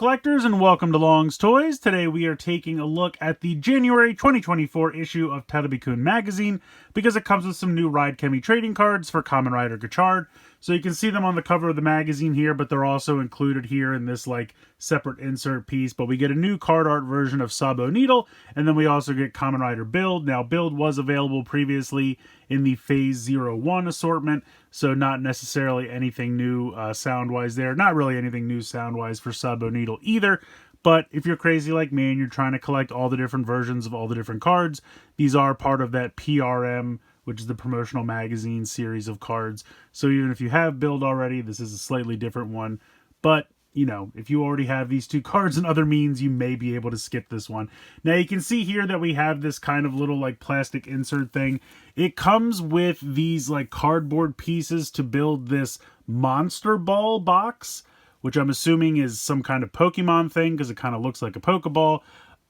collectors, and welcome to Long's Toys. Today we are taking a look at the January 2024 issue of Terebikun magazine because it comes with some new Ride Chemi trading cards for Kamen Rider Gotchard. So you can see them on the cover of the magazine here, but they're also included here in this like separate insert piece. But we get a new card art version of Sabo Needle, and then we also get Kamen Rider Build. Now Build was available previously in the Phase 01 assortment, so not necessarily anything new sound-wise there. Not really anything new sound-wise for Sabo Needle either. But if you're crazy like me and you're trying to collect all the different versions of all the different cards, these are part of that PRM, which is the promotional magazine series of cards. So even if you have Build already, this is a slightly different one. But, you know, if you already have these two cards and other means, you may be able to skip this one. Now you can see here that we have this kind of little like plastic insert thing. It comes with these like cardboard pieces to build this monster ball box, which I'm assuming is some kind of Pokemon thing because it kind of looks like a Pokeball.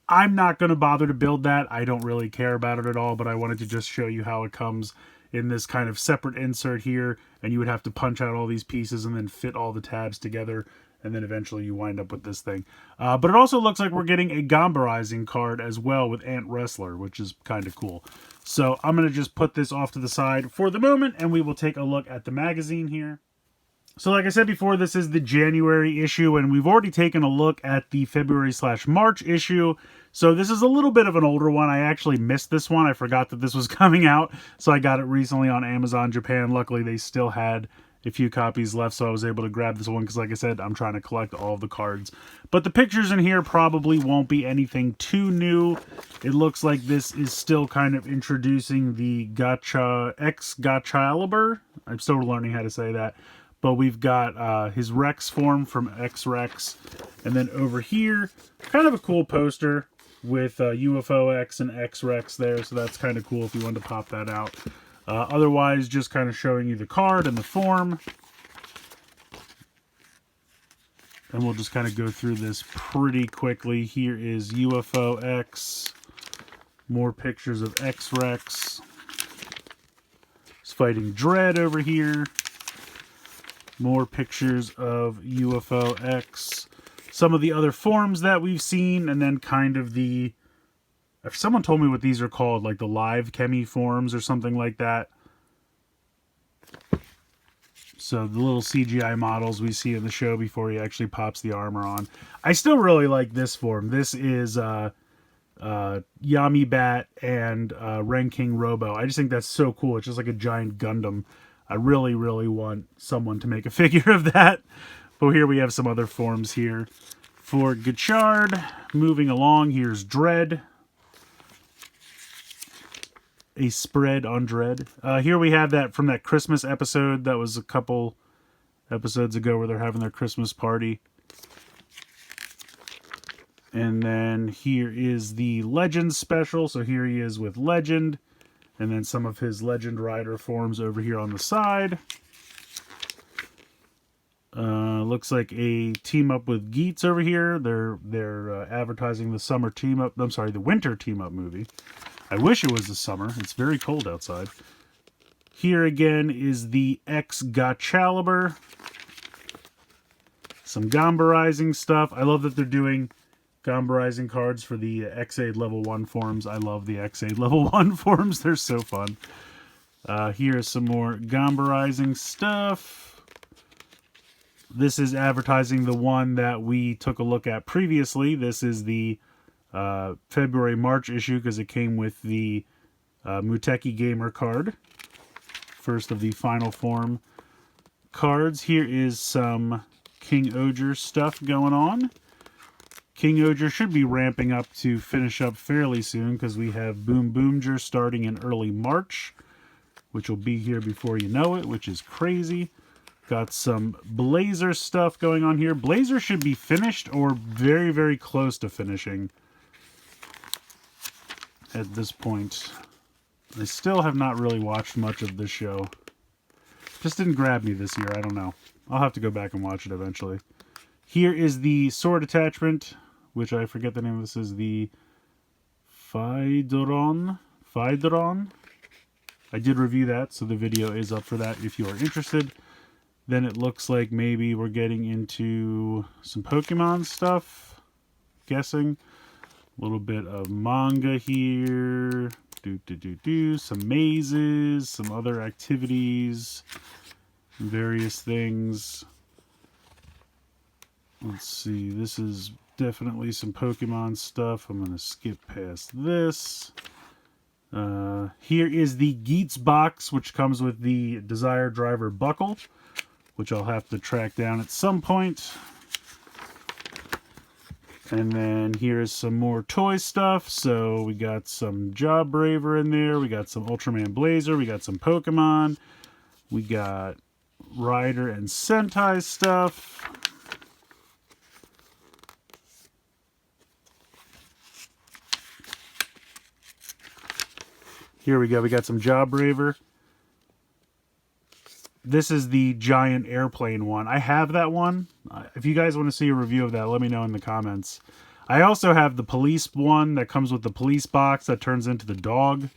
I'm not going to bother to build that. I don't really care about it at all, but I wanted to just show you how it comes in this kind of separate insert here, and you would have to punch out all these pieces and then fit all the tabs together, and then eventually you wind up with this thing. But it also looks like we're getting a Gambarizing card as well with Ant Wrestler, which is kind of cool. So I'm going to just put this off to the side for the moment, and we will take a look at the magazine here. So like I said before, this is the January issue, and we've already taken a look at the February/March issue. So this is a little bit of an older one. I actually missed this one. I forgot that this was coming out, so I got it recently on Amazon Japan. Luckily, they still had a few copies left, so I was able to grab this one because, like I said, I'm trying to collect all of the cards. But the pictures in here probably won't be anything too new. It looks like this is still kind of introducing the Gotchaliber. I'm still learning how to say that. But we've got his Rex form from X-Rex. And then over here, kind of a cool poster with UFO X and X-Rex there. So that's kind of cool if you wanted to pop that out. Otherwise, just kind of showing you the card and the form. And we'll just kind of go through this pretty quickly. Here is UFO X. More pictures of X-Rex. He's fighting Dread over here. More pictures of UFO X. Some of the other forms that we've seen, and then kind of the... If someone told me what these are called, like the live Chemi forms or something like that. So the little CGI models we see in the show before he actually pops the armor on. I still really like this form. This is Yami Bat and Renking Robo. I just think that's so cool. It's just like a giant Gundam. I really, really want someone to make a figure of that. But here we have some other forms here. For Gotchard, moving along, here's Dread. A spread on Dread. Here we have that from that Christmas episode. That was a couple episodes ago where they're having their Christmas party. And then here is the Legend special. So here he is with Legend. And then some of his Legend Rider forms over here on the side. Looks like a team up with Geets over here. They're advertising the summer team up. I'm sorry, the winter team up movie. I wish it was the summer. It's very cold outside. Here again is the X Gotchaliber. Some Gambarizing stuff. I love that they're doing Gambarizing cards for the X-Aid level 1 forms. I love the X-Aid level 1 forms. They're so fun. Here's some more Gambarizing stuff. This is advertising the one that we took a look at previously. This is the February-March issue because it came with the Muteki Gamer card. First of the final form cards. Here is some King Oger stuff going on. King Oger should be ramping up to finish up fairly soon because we have Boom Boomger starting in early March, which will be here before you know it, which is crazy. Got some Blazer stuff going on here. Blazer should be finished or very, very close to finishing at this point. I still have not really watched much of this show. Just didn't grab me this year. I don't know. I'll have to go back and watch it eventually. Here is the sword attachment, which I forget the name of this, is the Phaidron. I did review that, so the video is up for that if you are interested. Then it looks like maybe we're getting into some Pokemon stuff. Guessing. A little bit of manga here. Some mazes, some other activities, various things. Let's see, this is definitely some Pokemon stuff. I'm going to skip past this. Here is the Geats box, which comes with the Desire Driver buckle, which I'll have to track down at some point. And then here's some more toy stuff. So we got some Jawbraver in there. We got some Ultraman Blazer. We got some Pokemon. We got Rider and Sentai stuff. Here we go. We got some Jawbraver. This is the giant airplane one. I have that one. If you guys want to see a review of that, let me know in the comments. I also have the police one that comes with the police box that turns into the dog,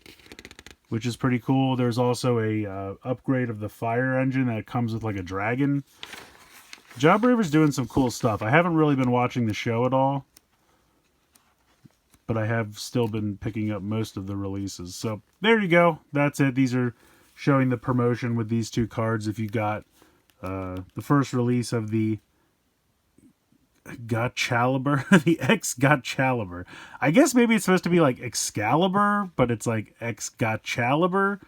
which is pretty cool. There's also a upgrade of the fire engine that comes with like a dragon. Jawbraver's doing some cool stuff. I haven't really been watching the show at all, but I have still been picking up most of the releases. So there you go. That's it. These are showing the promotion with these two cards. If you got the first release of the Gotchard, the X-Gotchard. I guess maybe it's supposed to be like Excalibur, but it's like X-Gotchard.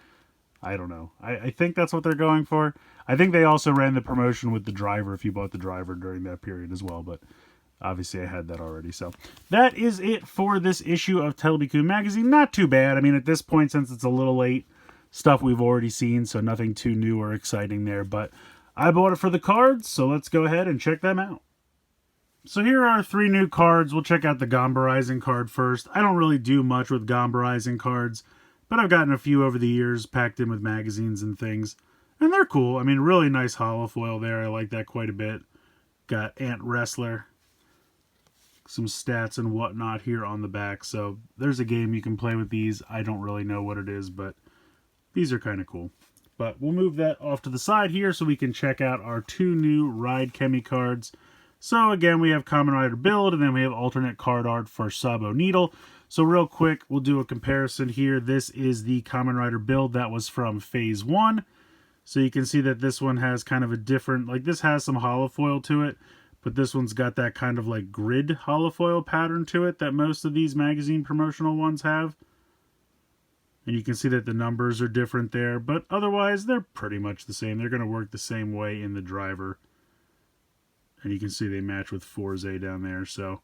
I don't know. I think that's what they're going for. I think they also ran the promotion with the driver if you bought the driver during that period as well, but obviously I had that already. So that is it for this issue of Terebikun magazine. Not too bad. I mean, at this point, since it's a little late, stuff we've already seen, so nothing too new or exciting there. But I bought it for the cards, so let's go ahead and check them out. So here are 3 new cards. We'll check out the Gombarizing card first. I don't really do much with Gombarizing cards, but I've gotten a few over the years packed in with magazines and things. And they're cool. I mean, really nice hollow foil there. I like that quite a bit. Got Ant Wrestler. Some stats and whatnot here on the back. So there's a game you can play with these. I don't really know what it is, but these are kind of cool. But we'll move that off to the side here so we can check out our 2 new Ride Chemi cards. So again, we have Kamen Rider Build, and then we have alternate card art for Sabo Needle. So real quick, we'll do a comparison here. This is the Kamen Rider Build that was from Phase 1. So you can see that this one has kind of a different, like this has some hollow foil to it, but this one's got that kind of like grid hollow foil pattern to it that most of these magazine promotional ones have. And you can see that the numbers are different there, but otherwise they're pretty much the same. They're going to work the same way in the driver. And you can see they match with Forze down there, so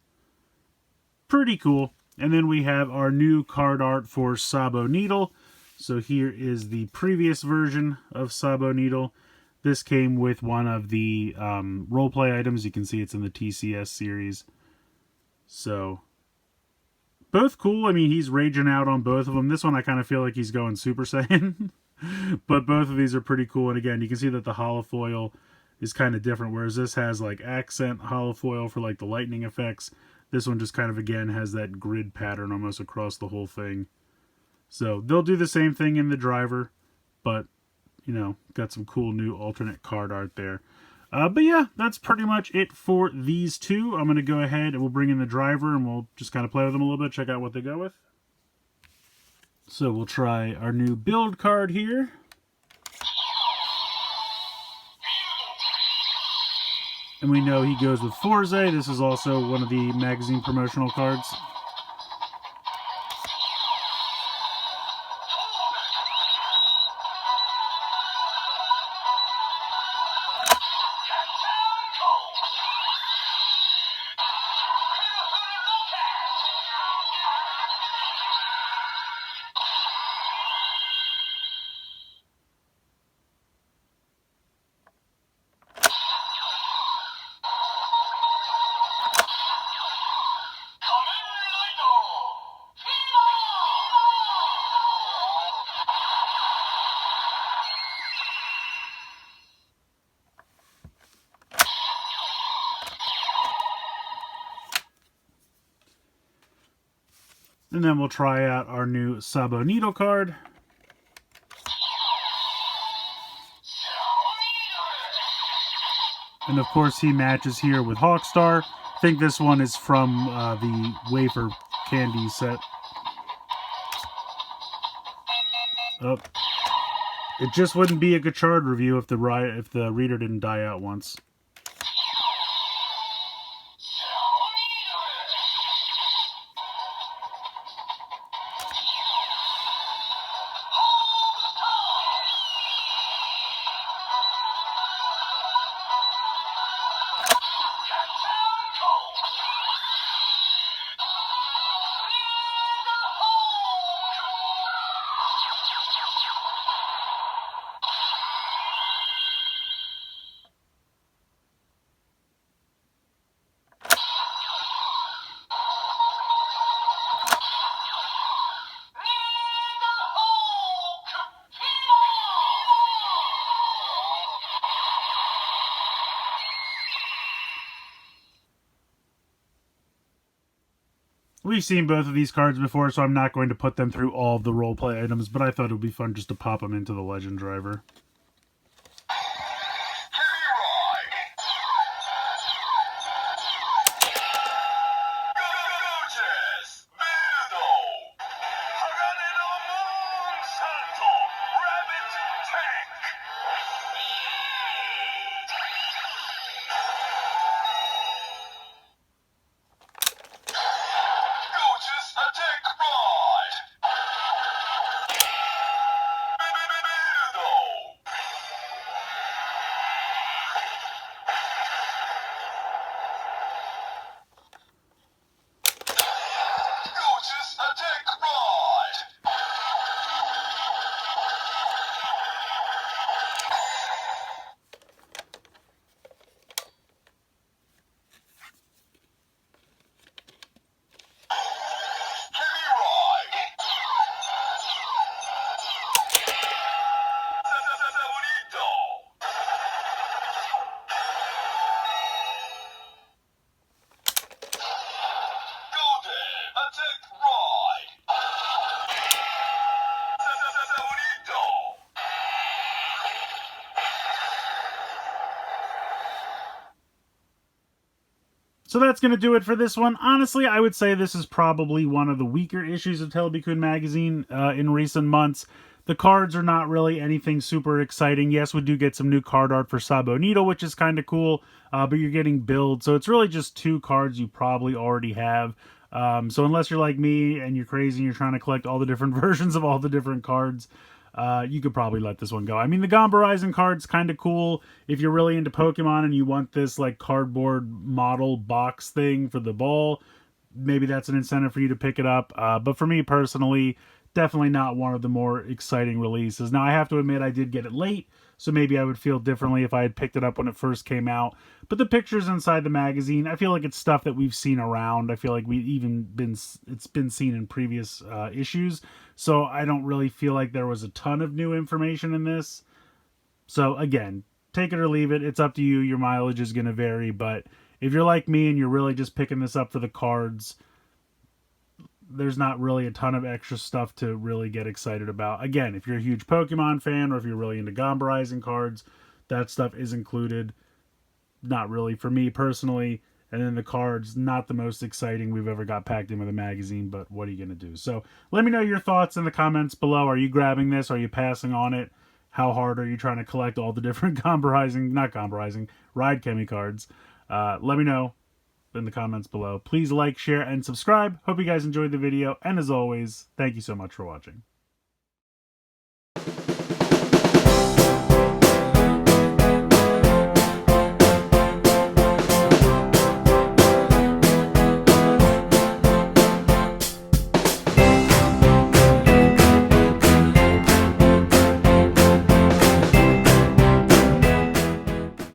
pretty cool. And then we have our new card art for Sabo Needle. So here is the previous version of Sabo Needle. This came with one of the roleplay items. You can see it's in the TCS series. So both cool. I mean, he's raging out on both of them. This one I kind of feel like he's going Super Saiyan. But both of these are pretty cool. And again, you can see that the holofoil is kind of different, whereas this has like accent holofoil for like the lightning effects. This one just kind of, again, has that grid pattern almost across the whole thing. So they'll do the same thing in the driver, but, you know, got some cool new alternate card art there. But yeah, that's pretty much it for these 2. I'm going to go ahead and we'll bring in the driver and we'll just kind of play with them a little bit, check out what they go with. So we'll try our new build card here. And we know he goes with Forze. This is also one of the magazine promotional cards. And then we'll try out our new Sabo Needle card. And of course, he matches here with Hawkstar. I think this one is from the wafer candy set. Oh. It just wouldn't be a Gotchard review if the reader didn't die out once. We've seen both of these cards before, so I'm not going to put them through all of the roleplay items, but I thought it would be fun just to pop them into the Legend Driver. So that's going to do it for this one. Honestly, I would say this is probably one of the weaker issues of Terebikun magazine in recent months. The cards are not really anything super exciting. Yes, we do get some new card art for Sabo Needle, which is kind of cool, but you're getting build. So it's really just 2 cards you probably already have. So unless you're like me and you're crazy and you're trying to collect all the different versions of all the different cards, you could probably let this one go. I mean, the Gamba Rising card's kind of cool if you're really into Pokemon and you want this like cardboard model box thing for the ball. Maybe that's an incentive for you to pick it up. But for me personally, definitely not one of the more exciting releases. Now, I have to admit I did get it late, so maybe I would feel differently if I had picked it up when it first came out. But the pictures inside the magazine, I feel like it's stuff that we've seen around. I feel like it's been seen in previous issues. So I don't really feel like there was a ton of new information in this. So again, take it or leave it. It's up to you. Your mileage is going to vary. But if you're like me and you're really just picking this up for the cards, there's not really a ton of extra stuff to really get excited about. Again, if you're a huge Pokemon fan or if you're really into Gamba Rising cards, that stuff is included. Not really for me personally. And then the cards, not the most exciting we've ever got packed in with a magazine, but what are you going to do? So let me know your thoughts in the comments below. Are you grabbing this? Are you passing on it? How hard are you trying to collect all the different Ride Chemi cards? Let me know in the comments below. Please like, share, and subscribe. Hope you guys enjoyed the video. And as always, thank you so much for watching.